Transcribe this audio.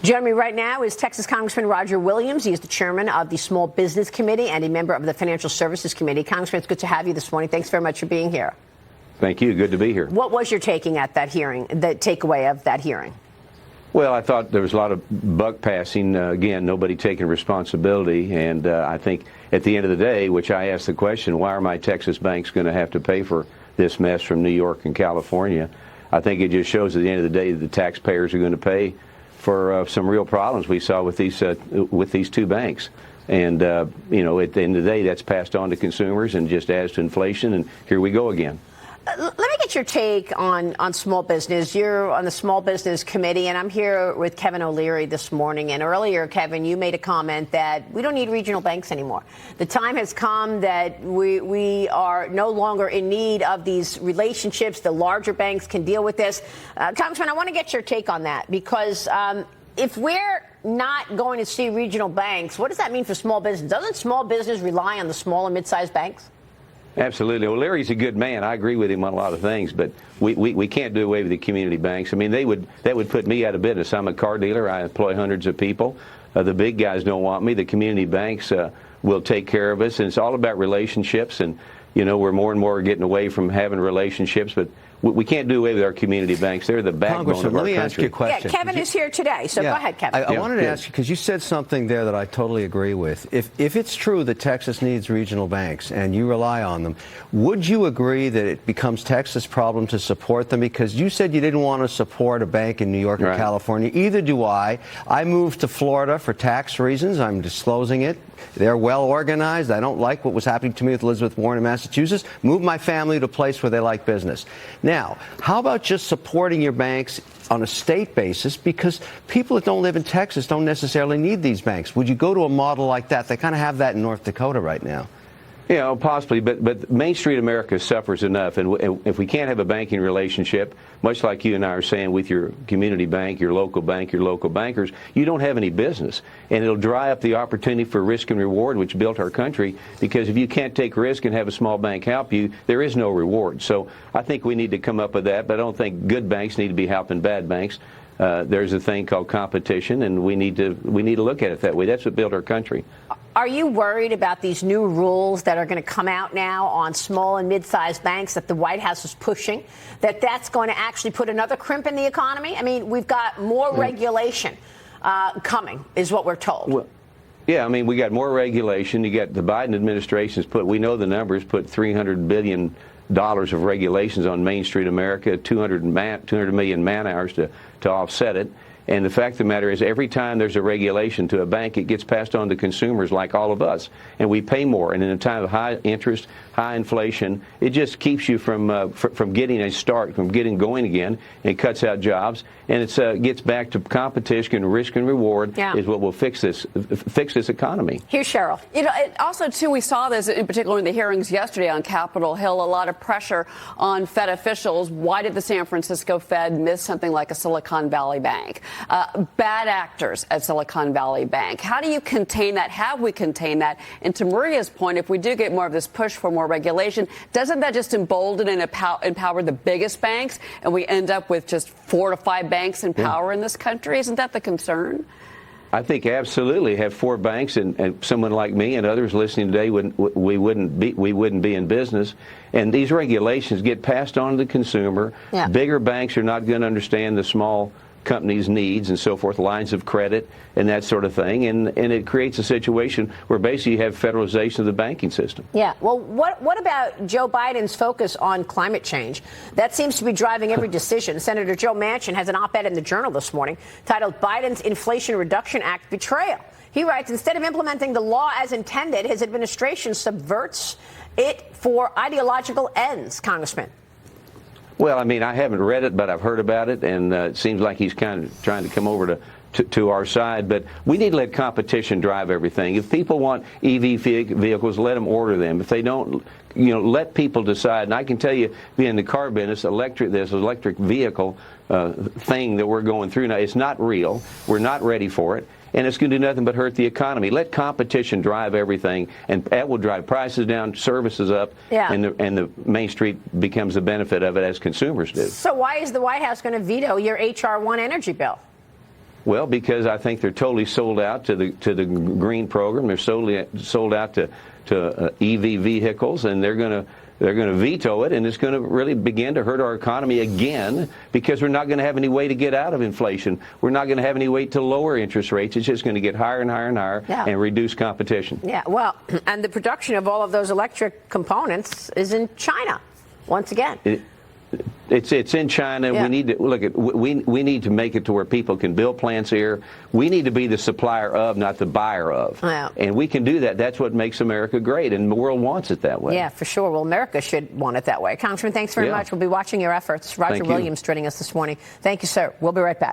Joining me right now is Texas Congressman Roger Williams. He is the chairman of the Small Business Committee and a member of the Financial Services Committee. Congressman, it's good to have you this morning. Thanks very much for being here. Thank you. Good to be here. What was your takeaway of that hearing? Well, I thought there was a lot of buck passing. Again, nobody taking responsibility. And I think at the end of the day, which I asked the question, why are my Texas banks going to have to pay for this mess from New York and California? I think it just shows at the end of the day that the taxpayers are going to pay for some real problems we saw with these two banks. And, you know, at the end of the day, that's passed on to consumers and just adds to inflation. And here we go again. Let me get your take on small business. You're on the Small Business Committee, and I'm here with Kevin O'Leary this morning. And earlier, Kevin, you made a comment that we don't need regional banks anymore. The time has come that we are no longer in need of these relationships. The larger banks can deal with this. Congressman, I want to get your take on that, because if we're not going to see regional banks, what does that mean for small business? Doesn't small business rely on the small and mid-sized banks? Absolutely. Well, Larry's a good man. I agree with him on a lot of things, but we can't do away with the community banks. I mean, that would put me out of business. I'm a car dealer. I employ hundreds of people. The big guys don't want me. The community banks will take care of us, and it's all about relationships. And you know, we're more and more getting away from having relationships, but we can't do away with our community banks. They're the backbone of our country. Let me ask you a question. Yeah, Kevin is here today, so go ahead, Kevin. I wanted to ask you, because you said something there that I totally agree with. If it's true that Texas needs regional banks and you rely on them, would you agree that it becomes Texas' problem to support them? Because you said you didn't want to support a bank in New York or California. Either do I. I moved to Florida for tax reasons. I'm disclosing it. They're well organized. I don't like what was happening to me with Elizabeth Warren in Massachusetts. Moved my family to a place where they like business. Now, how about just supporting your banks on a state basis? Because people that don't live in Texas don't necessarily need these banks. Would you go to a model like that? They kind of have that in North Dakota right now. You know, possibly, but Main Street America suffers enough, and if we can't have a banking relationship, much like you and I are saying with your community bank, your local bankers, you don't have any business, and it'll dry up the opportunity for risk and reward, which built our country, because if you can't take risk and have a small bank help you, there is no reward. So I think we need to come up with that, but I don't think good banks need to be helping bad banks. There's a thing called competition, and we need to look at it that way. That's what built our country. Are you worried about these new rules that are going to come out now on small and mid-sized banks that the White House is pushing, that's going to actually put another crimp in the economy? I mean, we've got more regulation coming, is what we're told. Well, yeah, I mean, we got more regulation. You got the Biden administration's we know the numbers, put $300 billion of regulations on Main Street America, 200 million man hours to offset it. And the fact of the matter is, every time there's a regulation to a bank, it gets passed on to consumers like all of us, and we pay more. And in a time of high interest, high inflation, it just keeps you from getting a start, from getting going again. It cuts out jobs, and it gets back to competition and risk and reward is what will fix this economy. Here's Cheryl. You know, also too, we saw this in particular in the hearings yesterday on Capitol Hill. A lot of pressure on Fed officials. Why did the San Francisco Fed miss something like a Silicon Valley Bank? Bad actors at Silicon Valley Bank. How do you contain that? Have we contained that? And to Maria's point, if we do get more of this push for more regulation, doesn't that just embolden and empower the biggest banks, and we end up with just 4 to 5 banks in power in this country? Isn't that the concern? I think absolutely. Have 4 banks, and someone like me and others listening today we wouldn't be in business. And these regulations get passed on to the consumer. Bigger banks are not going to understand the small companies' needs and so forth, lines of credit and that sort of thing, and it creates a situation where basically you have federalization of the banking system. Yeah. Well, what about Joe Biden's focus on climate change? That seems to be driving every decision. Senator Joe Manchin has an op-ed in the Journal this morning titled "Biden's Inflation Reduction Act Betrayal." He writes, instead of implementing the law as intended, his administration subverts it for ideological ends, Congressman. Well, I mean, I haven't read it, but I've heard about it, and it seems like he's kind of trying to come over to our side. But we need to let competition drive everything. If people want EV vehicles, let them order them. If they don't, let people decide. And I can tell you, being in the car business, this electric vehicle thing that we're going through now, it's not real. We're not ready for it. And it's going to do nothing but hurt the economy. Let competition drive everything, and that will drive prices down, services up, and the Main Street becomes the benefit of it as consumers do. So why is the White House going to veto your H.R. 1 energy bill? Well, because I think they're totally sold out to the green program. They're sold out to EV vehicles, and they're going to veto it, and it's going to really begin to hurt our economy again, because we're not going to have any way to get out of inflation. We're not going to have any way to lower interest rates. It's just going to get higher and higher and higher, and reduce competition. Yeah, well, and the production of all of those electric components is in China, once again. It's in China. Yeah. We need to look at. We need to make it to where people can build plants here. We need to be the supplier of, not the buyer of. Yeah. And we can do that. That's what makes America great, and the world wants it that way. Yeah, for sure. Well, America should want it that way. Congressman, thanks very much. We'll be watching your efforts. Roger Williams joining us this morning. Thank you, sir. We'll be right back.